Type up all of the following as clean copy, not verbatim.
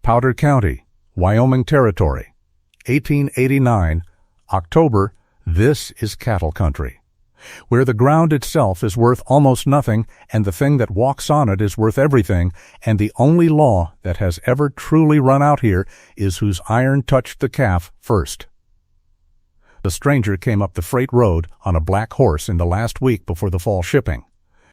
Powder County, Wyoming Territory, 1889, October. This is cattle country, where the ground itself is worth almost nothing, and the thing that walks on it is worth everything, and the only law that has ever truly run out here is whose iron touched the calf first. The stranger came up the freight road on a black horse in the last week before the fall shipping,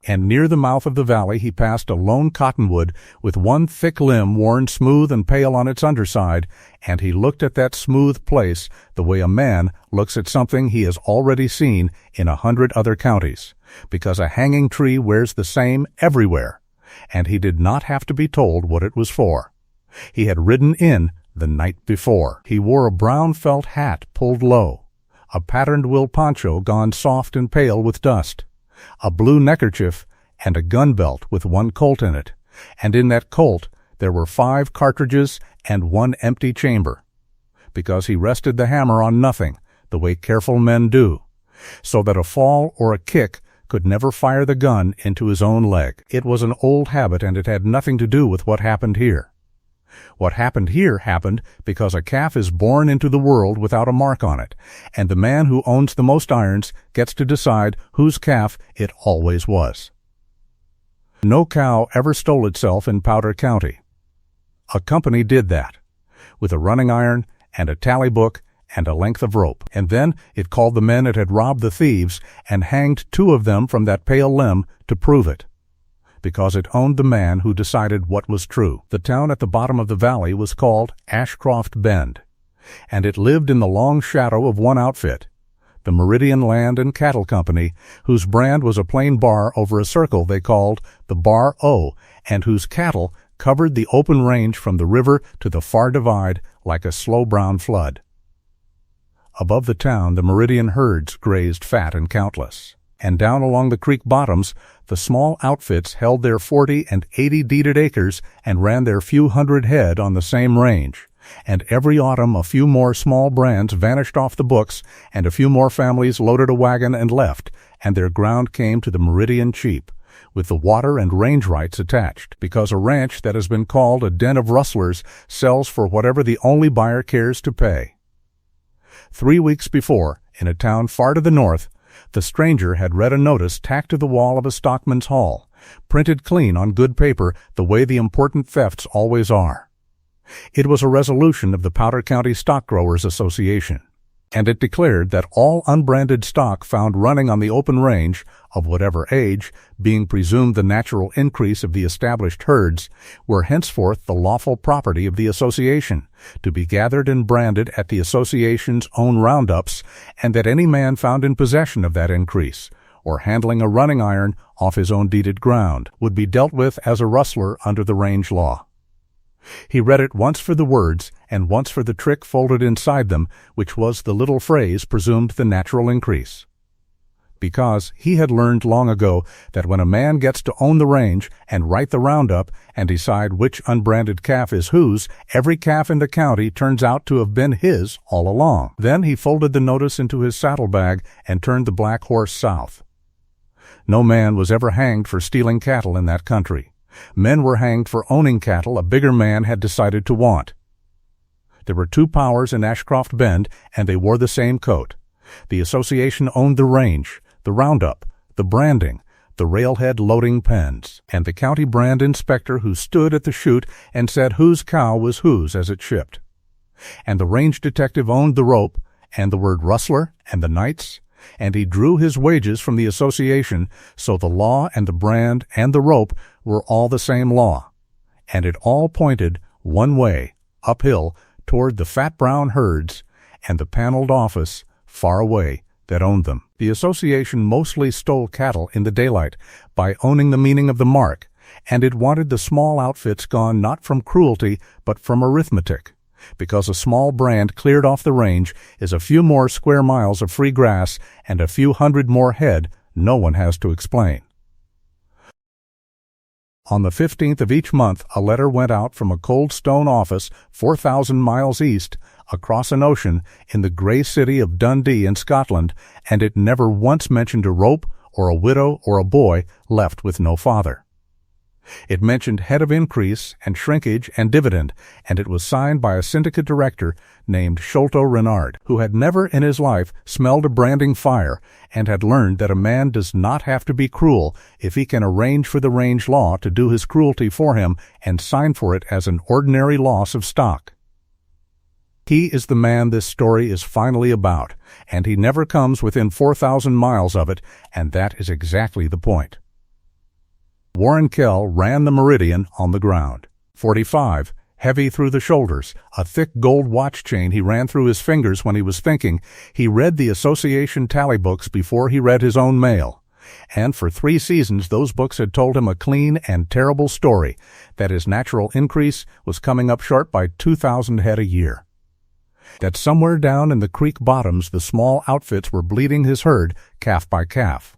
and near the mouth of the valley he passed a lone cottonwood with one thick limb worn smooth and pale on its underside, and he looked at that smooth place the way a man looks at something he has already seen in 100 other counties, because a hanging tree wears the same everywhere, and he did not have to be told what it was for. He had ridden in the night before. He wore a brown felt hat pulled low, a patterned wool poncho gone soft and pale with dust, a blue neckerchief, and a gun belt with one Colt in it, and in that Colt there were 5 cartridges and 1 empty chamber, because he rested the hammer on nothing, the way careful men do, so that a fall or a kick could never fire the gun into his own leg. It was an old habit, and it had nothing to do with what happened here. What happened here happened because a calf is born into the world without a mark on it, and the man who owns the most irons gets to decide whose calf it always was. No cow ever stole itself in Powder County. A company did that, with a running iron and a tally book and a length of rope, and then it called the men it had robbed the thieves and hanged 2 of them from that pale limb to prove it, because it owned the man who decided what was true. The town at the bottom of the valley was called Ashcroft Bend, and it lived in the long shadow of one outfit, the Meridian Land and Cattle Company, whose brand was a plain bar over a circle they called the Bar O, and whose cattle covered the open range from the river to the far divide like a slow brown flood. Above the town the Meridian herds grazed fat and countless, and down along the creek bottoms the small outfits held their 40 and 80 deeded acres and ran their few hundred head on the same range, and every autumn a few more small brands vanished off the books, and a few more families loaded a wagon and left, and their ground came to the Meridian cheap, with the water and range rights attached, because a ranch that has been called a den of rustlers sells for whatever the only buyer cares to pay. 3 weeks before, in a town far to the north, the stranger had read a notice tacked to the wall of a stockman's hall, printed clean on good paper the way the important thefts always are. It was a resolution of the Powder County Stock Growers Association, and it declared that all unbranded stock found running on the open range, of whatever age, being presumed the natural increase of the established herds, were henceforth the lawful property of the association, to be gathered and branded at the association's own roundups, and that any man found in possession of that increase, or handling a running iron off his own deeded ground, would be dealt with as a rustler under the range law. He read it once for the words, and once for the trick folded inside them, which was the little phrase presumed the natural increase. Because he had learned long ago that when a man gets to own the range and write the roundup and decide which unbranded calf is whose, every calf in the county turns out to have been his all along. Then he folded the notice into his saddlebag and turned the black horse south. No man was ever hanged for stealing cattle in that country. Men were hanged for owning cattle a bigger man had decided to want. There were 2 powers in Ashcroft Bend, and they wore the same coat. The association owned the range, the roundup, the branding, the railhead loading pens, and the county brand inspector who stood at the chute and said whose cow was whose as it shipped. And the range detective owned the rope, and the word rustler, and the nights, and he drew his wages from the association, so the law and the brand and the rope were all the same law, and it all pointed one way, uphill, toward the fat brown herds and the paneled office far away that owned them. The association mostly stole cattle in the daylight by owning the meaning of the mark, and it wanted the small outfits gone not from cruelty but from arithmetic, because a small brand cleared off the range is a few more square miles of free grass and a few hundred more head no one has to explain. On the 15th of each month, a letter went out from a cold stone office 4,000 miles east, across an ocean, in the gray city of Dundee in Scotland, and it never once mentioned a rope or a widow or a boy left with no father. It mentioned head of increase and shrinkage and dividend, and it was signed by a syndicate director named Sholto Renard, who had never in his life smelled a branding fire and had learned that a man does not have to be cruel if he can arrange for the range law to do his cruelty for him and sign for it as an ordinary loss of stock. He is the man this story is finally about, and he never comes within 4,000 miles of it, and that is exactly the point. Warren Kell ran the Meridian on the ground. 45, heavy through the shoulders, a thick gold watch chain he ran through his fingers when he was thinking. He read the association tally books before he read his own mail. And for 3 seasons those books had told him a clean and terrible story, that his natural increase was coming up short by 2,000 head a year. That somewhere down in the creek bottoms the small outfits were bleeding his herd calf by calf.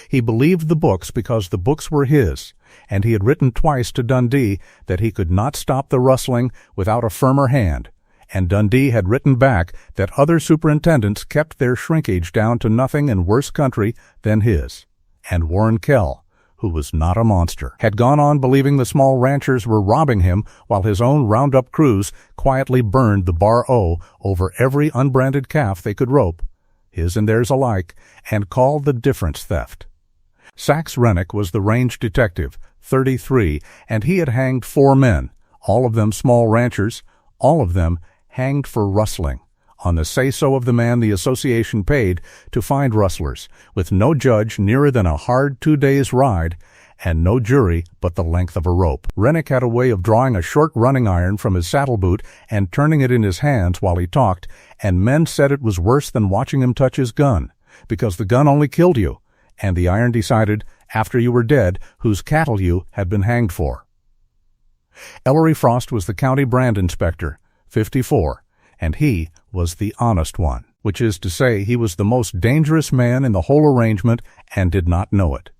He believed the books because the books were his, and he had written twice to Dundee that he could not stop the rustling without a firmer hand, and Dundee had written back that other superintendents kept their shrinkage down to nothing in worse country than his, and Warren Kell, who was not a monster, had gone on believing the small ranchers were robbing him while his own roundup crews quietly burned the Bar O over every unbranded calf they could rope, his and theirs alike, and called the difference theft. Sax Rennick was the range detective, 33, and he had hanged 4 men, all of them small ranchers, all of them hanged for rustling, on the say-so of the man the association paid to find rustlers, with no judge nearer than a hard 2 days' ride, and no jury but the length of a rope. Rennick had a way of drawing a short running iron from his saddle boot and turning it in his hands while he talked, and men said it was worse than watching him touch his gun, because the gun only killed you, and the iron decided, after you were dead, whose cattle you had been hanged for. Ellery Frost was the county brand inspector, 54, and he was the honest one, which is to say he was the most dangerous man in the whole arrangement and did not know it.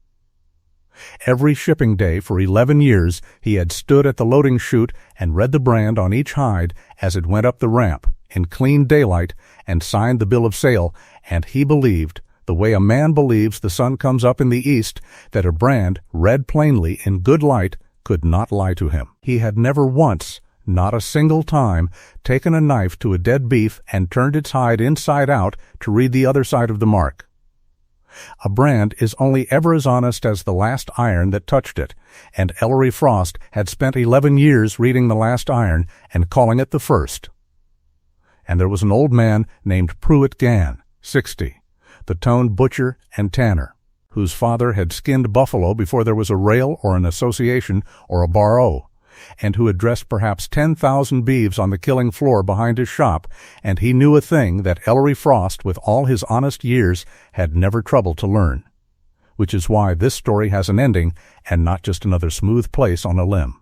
Every shipping day for 11 years he had stood at the loading chute and read the brand on each hide as it went up the ramp in clean daylight and signed the bill of sale, and he believed, the way a man believes the sun comes up in the east, that a brand read plainly in good light could not lie to him. He had never once, not a single time, taken a knife to a dead beef and turned its hide inside out to read the other side of the mark. A brand is only ever as honest as the last iron that touched it, and Ellery Frost had spent 11 years reading the last iron and calling it the first. And there was an old man named Pruitt Gann, 60, the toned butcher and tanner, whose father had skinned buffalo before there was a rail or an association or a Bar O, and who had dressed perhaps 10,000 beeves on the killing floor behind his shop, and he knew a thing that Ellery Frost, with all his honest years, had never troubled to learn, which is why this story has an ending and not just another smooth place on a limb.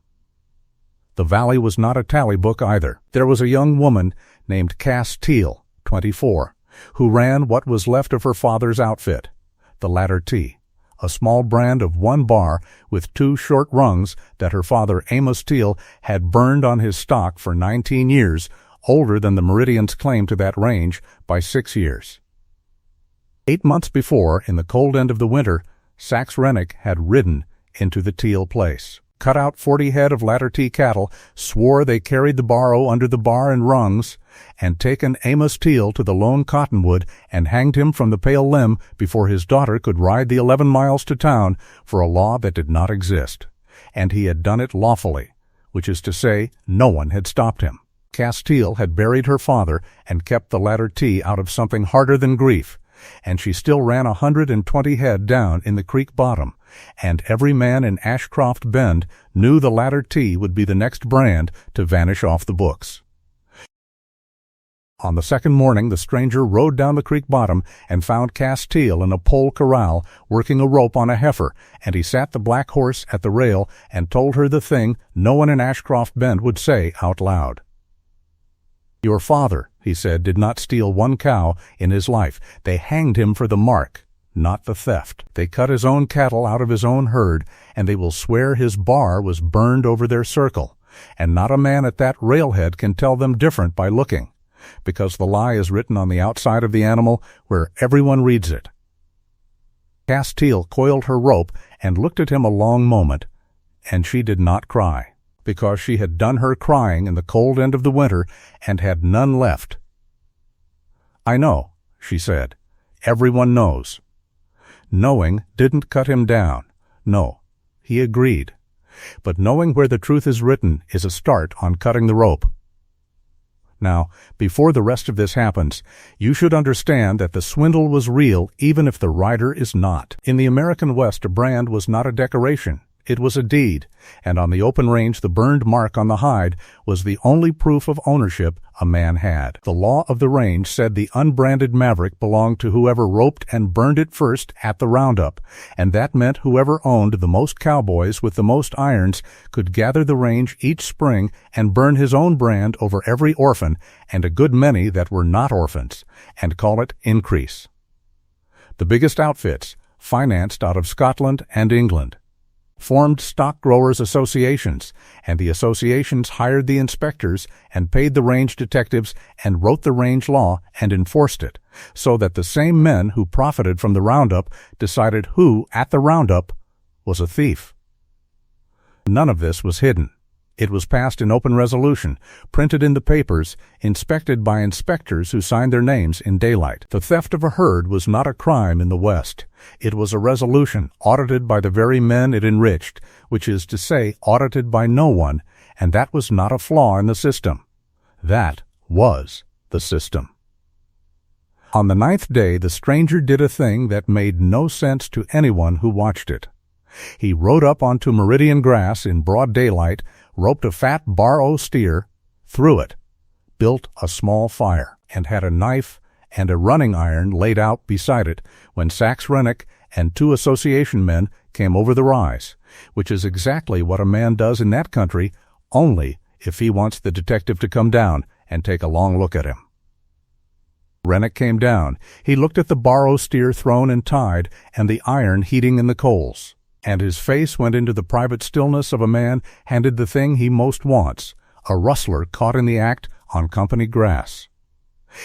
The valley was not a tally book either. There was a young woman named Cass Teal, 24, who ran what was left of her father's outfit, the Ladder T, a small brand of 1 bar with 2 short rungs that her father Amos Teal had burned on his stock for 19 years, older than the Meridian's claim to that range by 6 years. 8 months before, in the cold end of the winter, Sax Rennick had ridden into the Teal place, cut out 40 head of Ladder T cattle, swore they carried the Bar O under the bar and rungs, and taken Amos Teal to the lone cottonwood and hanged him from the pale limb before his daughter could ride the 11 miles to town for a law that did not exist. And he had done it lawfully, which is to say, no one had stopped him. Cass Teal had buried her father and kept the Ladder T out of something harder than grief, and she still ran 120 head down in the creek bottom, and every man in Ashcroft Bend knew the Ladder T would be the next brand to vanish off the books. On the second morning the stranger rode down the creek bottom and found Cass Teal in a pole corral working a rope on a heifer, and he sat the black horse at the rail and told her the thing no one in Ashcroft Bend would say out loud. "Your father," he said, "did not steal 1 cow in his life. They hanged him for the mark, not the theft. They cut his own cattle out of his own herd, and they will swear his bar was burned over their circle, and not a man at that railhead can tell them different by looking, because the lie is written on the outside of the animal where everyone reads it." Cass Teal coiled her rope and looked at him a long moment, and she did not cry, because she had done her crying in the cold end of the winter and had none left. "I know," she said. "Everyone knows." Knowing didn't cut him down. No, he agreed. But knowing where the truth is written is a start on cutting the rope. Now, before the rest of this happens, you should understand that the swindle was real even if the writer is not. In the American West, a brand was not a decoration. It was a deed, and on the open range the burned mark on the hide was the only proof of ownership a man had. The law of the range said the unbranded maverick belonged to whoever roped and burned it first at the roundup, and that meant whoever owned the most cowboys with the most irons could gather the range each spring and burn his own brand over every orphan and a good many that were not orphans, and call it increase. The biggest outfits, financed out of Scotland and England, formed stock growers' associations, and the associations hired the inspectors and paid the range detectives and wrote the range law and enforced it, so that the same men who profited from the roundup decided who, at the roundup, was a thief. None of this was hidden. It was passed in open resolution, printed in the papers, inspected by inspectors who signed their names in daylight. The theft of a herd was not a crime in the West. It was a resolution audited by the very men it enriched, which is to say, audited by no one, and that was not a flaw in the system. That was the system. On the 9th day, the stranger did a thing that made no sense to anyone who watched it. He rode up onto meridian grass in broad daylight, roped a fat bar-o steer, threw it, built a small fire, and had a knife and a running iron laid out beside it when Sax Rennick and 2 association men came over the rise, which is exactly what a man does in that country, only if he wants the detective to come down and take a long look at him. Rennick came down. He looked at the bar-o steer thrown and tied, and the iron heating in the coals, and his face went into the private stillness of a man handed the thing he most wants, a rustler caught in the act on company grass.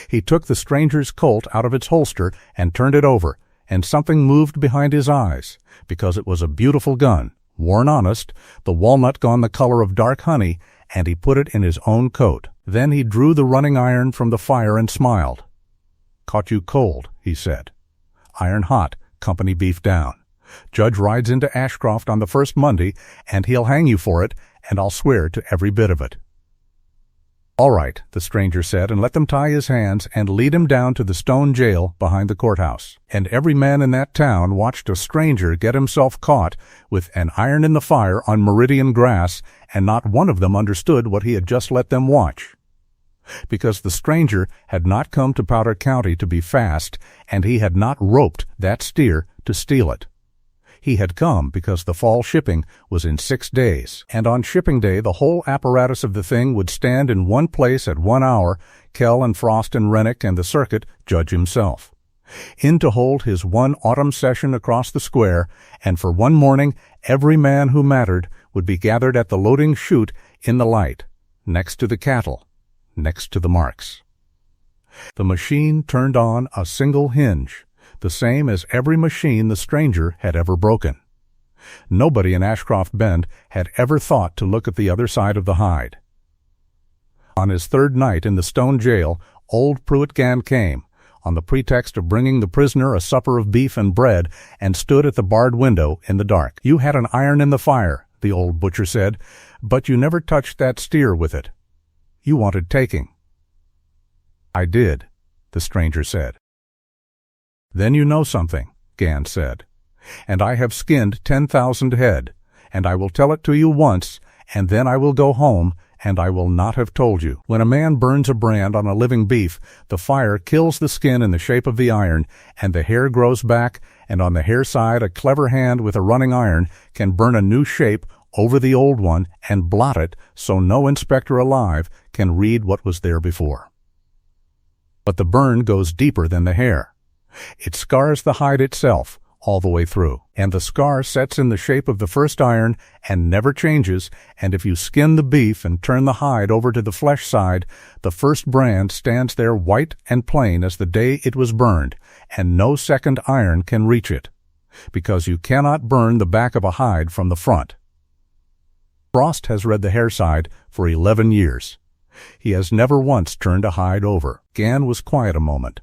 He took the stranger's Colt out of its holster and turned it over, and something moved behind his eyes, because it was a beautiful gun, worn honest, the walnut gone the color of dark honey, and he put it in his own coat. Then he drew the running iron from the fire and smiled. "Caught you cold," he said. "Iron hot, company beef down. Judge rides into Ashcroft on the first Monday, and he'll hang you for it, and I'll swear to every bit of it." "All right," the stranger said, and let them tie his hands and lead him down to the stone jail behind the courthouse. And every man in that town watched a stranger get himself caught with an iron in the fire on meridian grass, and not one of them understood what he had just let them watch. Because the stranger had not come to Powder County to be fast, and he had not roped that steer to steal it. He had come because the fall shipping was in 6 days, and on shipping day the whole apparatus of the thing would stand in one place at 1 hour, Kell and Frost and Rennick and the circuit judge himself. In to hold his one autumn session across the square, and for one morning every man who mattered would be gathered at the loading chute in the light, next to the cattle, next to the marks. The machine turned on a single hinge, the same as every machine the stranger had ever broken. Nobody in Ashcroft Bend had ever thought to look at the other side of the hide. On his 3rd night in the stone jail, old Pruitt-Gann came, on the pretext of bringing the prisoner a supper of beef and bread, and stood at the barred window in the dark. "You had an iron in the fire," the old butcher said, "but you never touched that steer with it. You wanted taking." "I did," the stranger said. "Then you know something," Gann said. "And I have skinned 10,000 head, and I will tell it to you once, and then I will go home, and I will not have told you. When a man burns a brand on a living beef, the fire kills the skin in the shape of the iron, and the hair grows back, and on the hair side a clever hand with a running iron can burn a new shape over the old one and blot it so no inspector alive can read what was there before. But the burn goes deeper than the hair. It scars the hide itself all the way through, and the scar sets in the shape of the first iron and never changes, and if you skin the beef and turn the hide over to the flesh side, the first brand stands there white and plain as the day it was burned, and no second iron can reach it, because you cannot burn the back of a hide from the front. Frost has read the hairside for 11 years. He has never once turned a hide over. Gann was quiet a moment.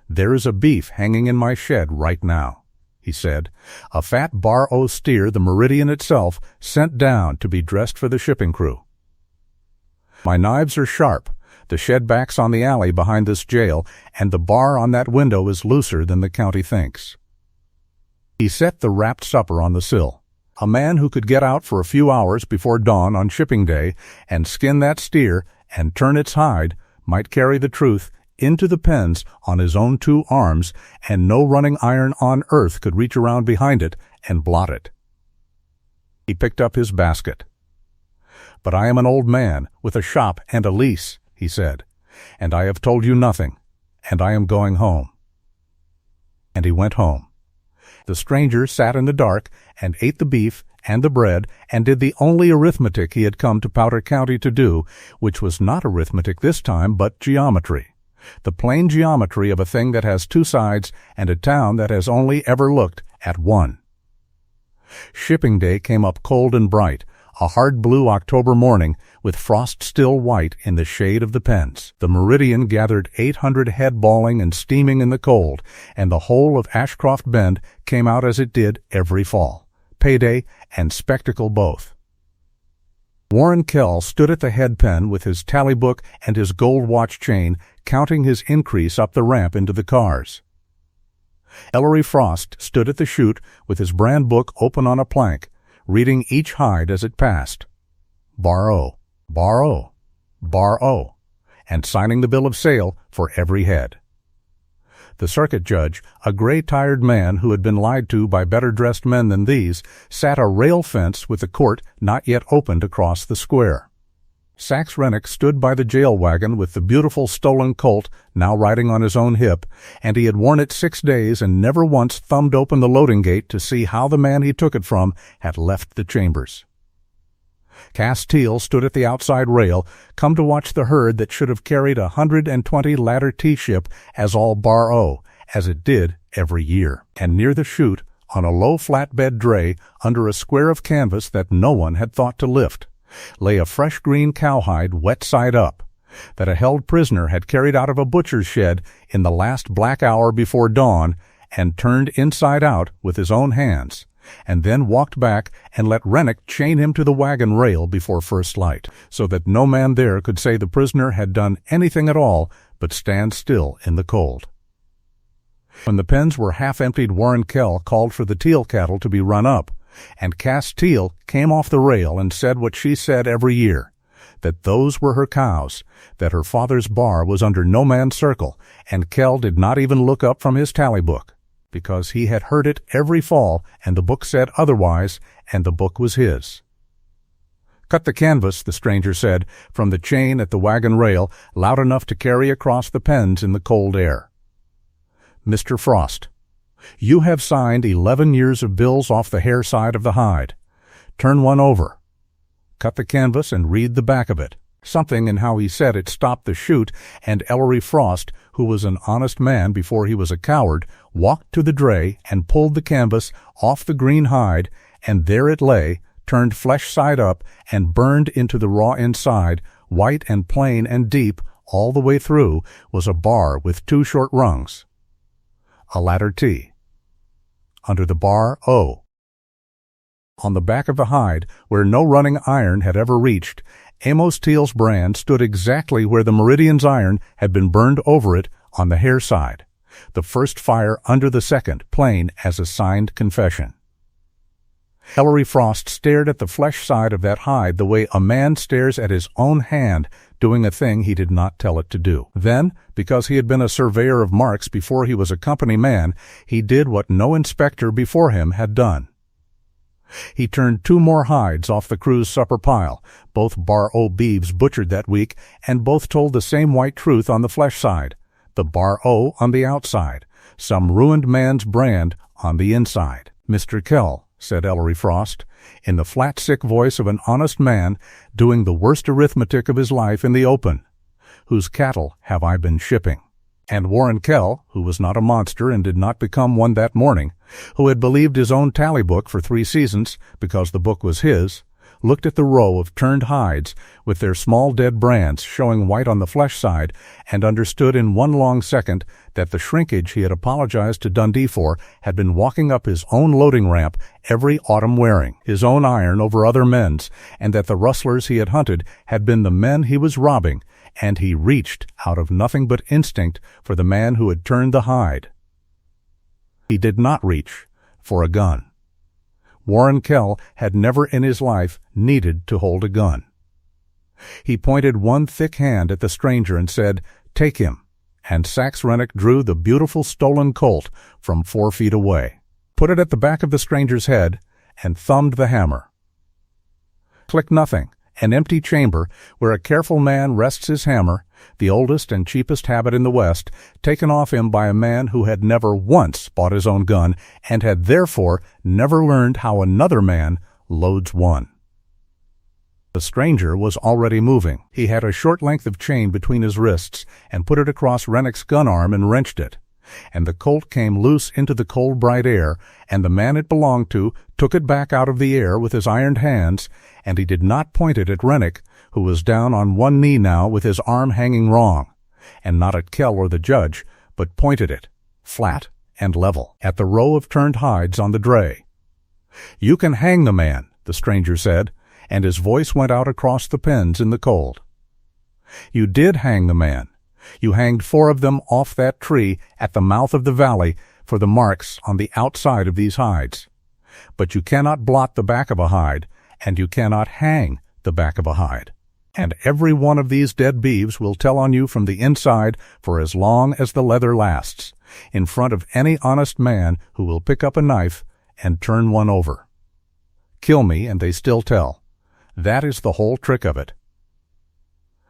"There is a beef hanging in my shed right now," he said. "A fat Bar-O steer the Meridian itself sent down to be dressed for the shipping crew. My knives are sharp. The shed backs on the alley behind this jail, and the bar on that window is looser than the county thinks." He set the wrapped supper on the sill. A man who could get out for a few hours before dawn on shipping day and skin that steer and turn its hide might carry the truth into the pens on his own 2 arms, and no running iron on earth could reach around behind it and blot it. He picked up his basket. "But I am an old man with a shop and a lease," he said, "and I have told you nothing, and I am going home." And he went home. The stranger sat in the dark and ate the beef and the bread and did the only arithmetic he had come to Powder County to do, which was not arithmetic this time, but geometry. The plain geometry of a thing that has 2 sides and a town that has only ever looked at one. Shipping day came up cold and bright, a hard blue October morning with frost still white in the shade of the pens. The Meridian gathered 800 head bawling and steaming in the cold, and the whole of Ashcroft Bend came out as it did every fall, payday and spectacle both. Warren Kell stood at the head pen with his tally book and his gold watch chain, counting his increase up the ramp into the cars. Ellery Frost stood at the chute with his brand book open on a plank, reading each hide as it passed. Bar-O, Bar-O, Bar-O, and signing the bill of sale for every head. The circuit judge, a gray, tired man who had been lied to by better-dressed men than these, sat a rail fence with the court not yet opened across the square. Sax Rennick stood by the jail wagon with the beautiful stolen colt now riding on his own hip, and he had worn it 6 days and never once thumbed open the loading gate to see how the man he took it from had left the chambers. Cass Teal stood at the outside rail, come to watch the herd that should have carried 120 ladder T-ship as all Bar-O, as it did every year. And near the chute, on a low flatbed dray, under a square of canvas that no one had thought to lift, lay a fresh green cowhide wet side up, that a held prisoner had carried out of a butcher's shed in the last black hour before dawn and turned inside out with his own hands, and then walked back and let Rennick chain him to the wagon rail before first light, so that no man there could say the prisoner had done anything at all but stand still in the cold. When the pens were half emptied, Warren Kell called for the Teal cattle to be run up, and Cass Teal came off the rail and said what she said every year, that those were her cows, that her father's bar was under no man's circle, and Kell did not even look up from his tally book, because he had heard it every fall, and the book said otherwise, and the book was his. "Cut the canvas," the stranger said, from the chain at the wagon rail, loud enough to carry across the pens in the cold air. "Mr. Frost, you have signed 11 years of bills off the hair side of the hide. Turn one over. Cut the canvas and read the back of it." Something in how he said it stopped the chute, and Ellery Frost, who was an honest man before he was a coward, walked to the dray and pulled the canvas off the green hide, and there it lay, turned flesh side up and burned into the raw inside, white and plain and deep all the way through, was a bar with 2 short rungs. A ladder T. Under the bar O. On the back of the hide, where no running iron had ever reached, Amos Teal's brand stood exactly where the Meridian's iron had been burned over it on the hair side, the first fire under the second, plain as a signed confession. Ellery Frost stared at the flesh side of that hide the way a man stares at his own hand doing a thing he did not tell it to do. Then, because he had been a surveyor of marks before he was a company man, he did what no inspector before him had done. He turned 2 more hides off the crew's supper pile, both Bar-O beeves butchered that week, and both told the same white truth on the flesh side, the Bar-O on the outside, some ruined man's brand on the inside. "Mr. Kell," said Ellery Frost, in the flat, sick voice of an honest man doing the worst arithmetic of his life in the open, "whose cattle have I been shipping?" And Warren Kell, who was not a monster and did not become one that morning, who had believed his own tally book for 3 seasons because the book was his, looked at the row of turned hides with their small dead brands showing white on the flesh side, and understood in one long second that the shrinkage he had apologized to Dundee for had been walking up his own loading ramp every autumn wearing his own iron over other men's, and that the rustlers he had hunted had been the men he was robbing, and he reached out of nothing but instinct for the man who had turned the hide. He did not reach for a gun. Warren Kell had never in his life needed to hold a gun. He pointed one thick hand at the stranger and said, "Take him," and Sax Rennick drew the beautiful stolen colt from 4 feet away, put it at the back of the stranger's head, and thumbed the hammer. Click nothing, an empty chamber where a careful man rests his hammer, the oldest and cheapest habit in the West, taken off him by a man who had never once bought his own gun and had therefore never learned how another man loads one. The stranger was already moving. He had a short length of chain between his wrists and put it across Rennick's gun arm and wrenched it, and the colt came loose into the cold bright air, and the man it belonged to took it back out of the air with his ironed hands, and he did not point it at Rennick, who was down on one knee now with his arm hanging wrong, and not at Kell or the judge, but pointed it, flat and level, at the row of turned hides on the dray. "You can hang the man," the stranger said, and his voice went out across the pens in the cold. "You did hang the man. You hanged 4 of them off that tree at the mouth of the valley for the marks on the outside of these hides. But you cannot blot the back of a hide, and you cannot hang the back of a hide. And every one of these dead beeves will tell on you from the inside for as long as the leather lasts, in front of any honest man who will pick up a knife and turn one over. Kill me, and they still tell. That is the whole trick of it.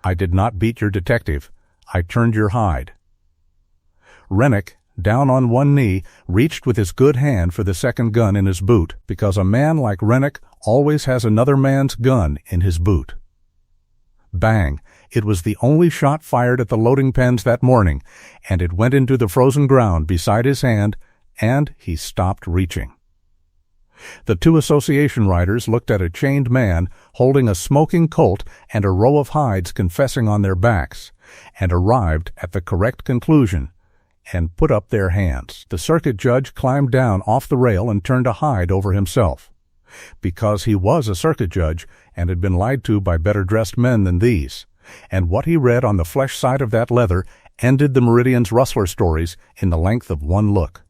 I did not beat your detective. I turned your hide." Rennick, down on one knee, reached with his good hand for the second gun in his boot, because a man like Rennick always has another man's gun in his boot. Bang! It was the only shot fired at the loading pens that morning, and it went into the frozen ground beside his hand, and he stopped reaching. The 2 association riders looked at a chained man holding a smoking colt and a row of hides confessing on their backs, and arrived at the correct conclusion, and put up their hands. The circuit judge climbed down off the rail and turned a hide over himself, because he was a circuit judge and had been lied to by better-dressed men than these, and what he read on the flesh side of that leather ended the Meridian's Rustler stories in the length of one look.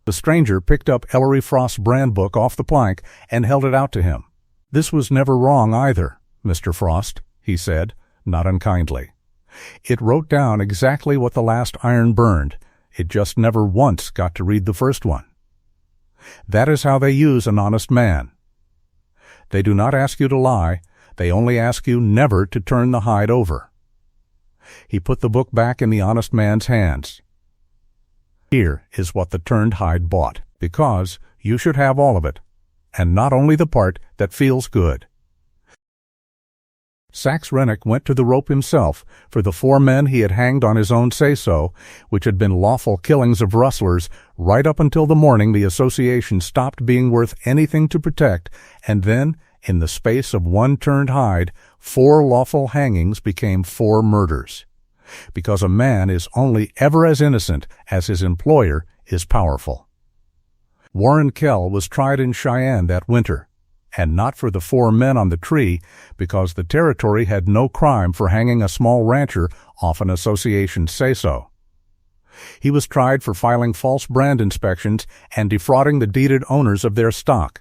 The stranger picked up Ellery Frost's brand book off the plank and held it out to him. "This was never wrong either, Mr. Frost," he said, not unkindly. "It wrote down exactly what the last iron burned. It just never once got to read the first one. That is how they use an honest man. They do not ask you to lie. They only ask you never to turn the hide over." He put the book back in the honest man's hands. "Here is what the turned hide bought, because you should have all of it, and not only the part that feels good." Sax Rennick went to the rope himself for the 4 men he had hanged on his own say-so, which had been lawful killings of rustlers right up until the morning the association stopped being worth anything to protect, and then, in the space of one turned hide, 4 lawful hangings became 4 murders. Because a man is only ever as innocent as his employer is powerful. Warren Kell was tried in Cheyenne that winter, and not for the 4 men on the tree, because the territory had no crime for hanging a small rancher off an association say-so. He was tried for filing false brand inspections and defrauding the deeded owners of their stock,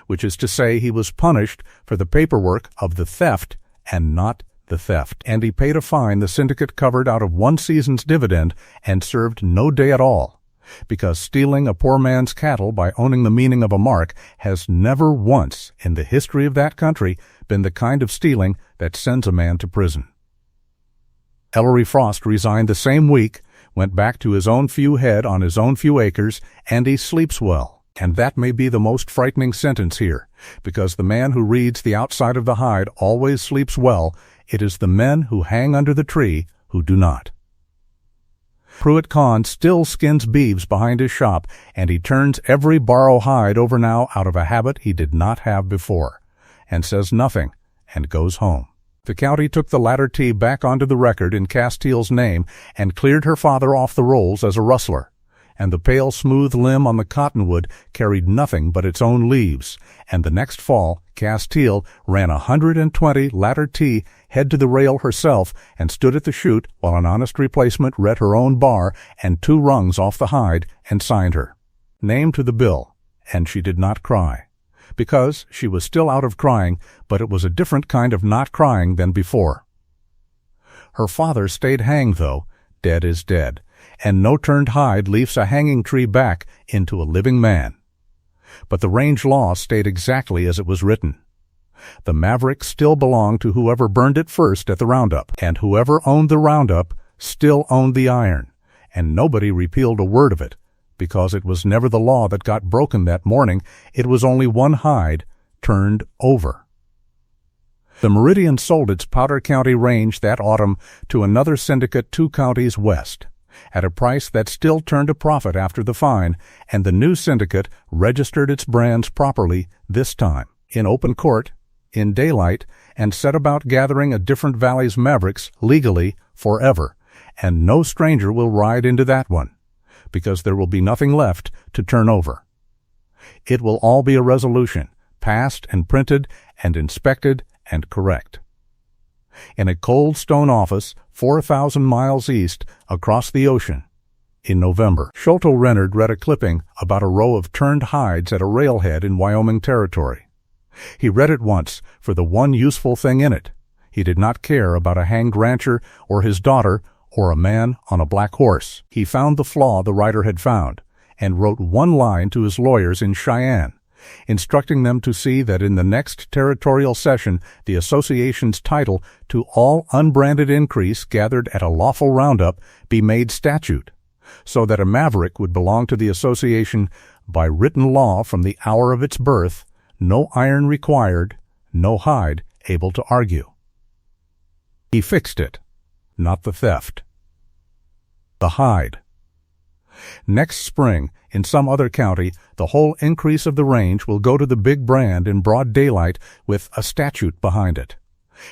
which is to say he was punished for the paperwork of the theft and not the theft, and he paid a fine the syndicate covered out of one season's dividend and served no day at all, because stealing a poor man's cattle by owning the meaning of a mark has never once in the history of that country been the kind of stealing that sends a man to prison. Ellery Frost resigned the same week, went back to his own few head on his own few acres, and he sleeps well. And that may be the most frightening sentence here, because the man who reads the outside of the hide always sleeps well. It is the men who hang under the tree who do not. Pruitt Kahn still skins beeves behind his shop, and he turns every borrow hide over now out of a habit he did not have before. and says nothing and goes home. The county took the latter T back onto the record in Castile's name and cleared her father off the rolls as a rustler, and the pale smooth limb on the cottonwood carried nothing but its own leaves, and the next fall Castile ran 120 latter T head to the rail herself and stood at the chute while an honest replacement read her own bar and 2 rungs off the hide and signed her name to the bill, and she did not cry. Because she was still out of crying, but it was a different kind of not crying than before. Her father stayed hanged, though. Dead is dead, and no turned hide leaves a hanging tree back into a living man. But the range law stayed exactly as it was written. The maverick still belonged to whoever burned it first at the roundup, and whoever owned the roundup still owned the iron, and nobody repealed a word of it, because it was never the law that got broken that morning. It was only one hide turned over. The Meridian sold its Powder County range that autumn to another syndicate 2 counties west, at a price that still turned a profit after the fine, and the new syndicate registered its brands properly this time, in open court, in daylight, and set about gathering a different valley's mavericks legally forever, and no stranger will ride into that one, because there will be nothing left to turn over. It will all be a resolution, passed and printed and inspected and correct. In a cold stone office 4,000 miles east across the ocean, in November, Sholto Renard read a clipping about a row of turned hides at a railhead in Wyoming Territory. He read it once for the one useful thing in it. He did not care about a hanged rancher or his daughter or a man on a black horse. He found the flaw the writer had found, and wrote one line to his lawyers in Cheyenne, instructing them to see that in the next territorial session the association's title to all unbranded increase gathered at a lawful roundup be made statute, so that a maverick would belong to the association by written law from the hour of its birth, no iron required, no hide able to argue. He fixed it. Not the theft. The hide. Next spring, in some other county, the whole increase of the range will go to the big brand in broad daylight with a statute behind it.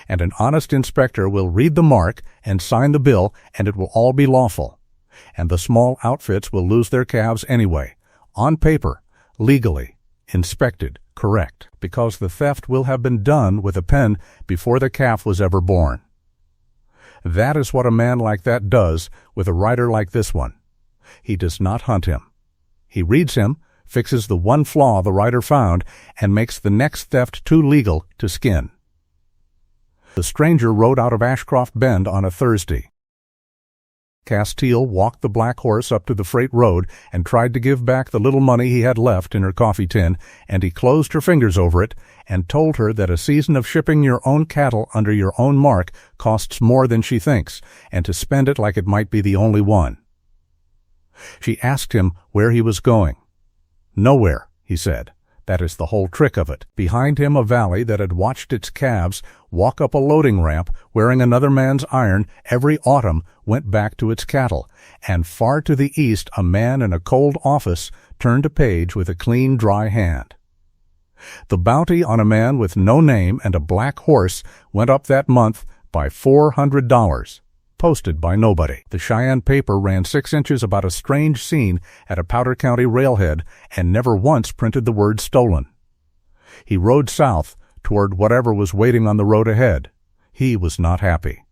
And an honest inspector will read the mark and sign the bill, and it will all be lawful. And the small outfits will lose their calves anyway, on paper, legally, inspected, correct, because the theft will have been done with a pen before the calf was ever born. That is what a man like that does with a writer like this one. He does not hunt him. He reads him, fixes the one flaw the writer found, and makes the next theft too legal to skin. The stranger rode out of Ashcroft Bend on a Thursday. Castile walked the black horse up to the freight road and tried to give back the little money he had left in her coffee tin, and he closed her fingers over it and told her that a season of shipping your own cattle under your own mark costs more than she thinks, and to spend it like it might be the only one. She asked him where he was going. Nowhere, he said. That is the whole trick of it. Behind him a valley that had watched its calves walk up a loading ramp wearing another man's iron every autumn went back to its cattle, and far to the east a man in a cold office turned a page with a clean, dry hand. The bounty on a man with no name and a black horse went up that month by $400, posted by nobody. The Cheyenne paper ran 6 inches about a strange scene at a Powder County railhead and never once printed the word stolen. He rode south toward whatever was waiting on the road ahead. He was not happy.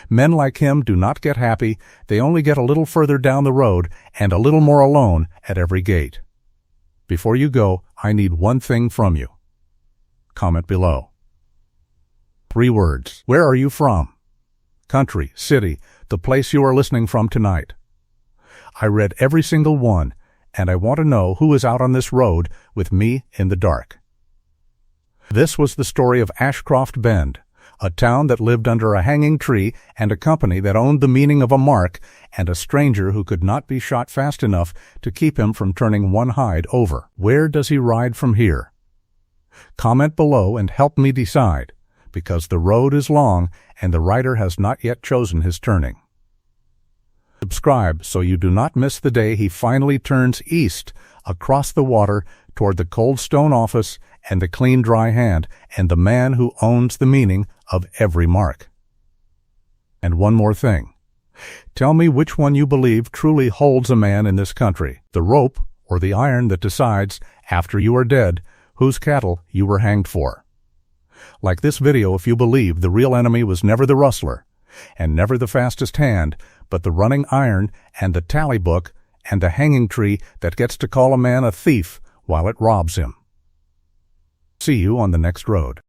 Men like him do not get happy. They only get a little further down the road and a little more alone at every gate. Before you go, I need one thing from you. Comment below. 3 words. Where are you from? Country, city, the place you are listening from tonight. I read every single one, and I want to know who is out on this road with me in the dark. This was the story of Ashcroft Bend, a town that lived under a hanging tree and a company that owned the meaning of a mark, and a stranger who could not be shot fast enough to keep him from turning one hide over. Where does he ride from here? Comment below and help me decide, because the road is long and the writer has not yet chosen his turning. Subscribe so you do not miss the day he finally turns east across the water toward the Cold Stone office and the clean, dry hand, and the man who owns the meaning of every mark. And one more thing. Tell me which one you believe truly holds a man in this country, the rope or the iron that decides, after you are dead, whose cattle you were hanged for. Like this video if you believe the real enemy was never the rustler, and never the fastest hand, but the running iron and the tally book and the hanging tree that gets to call a man a thief while it robs him. See you on the next road.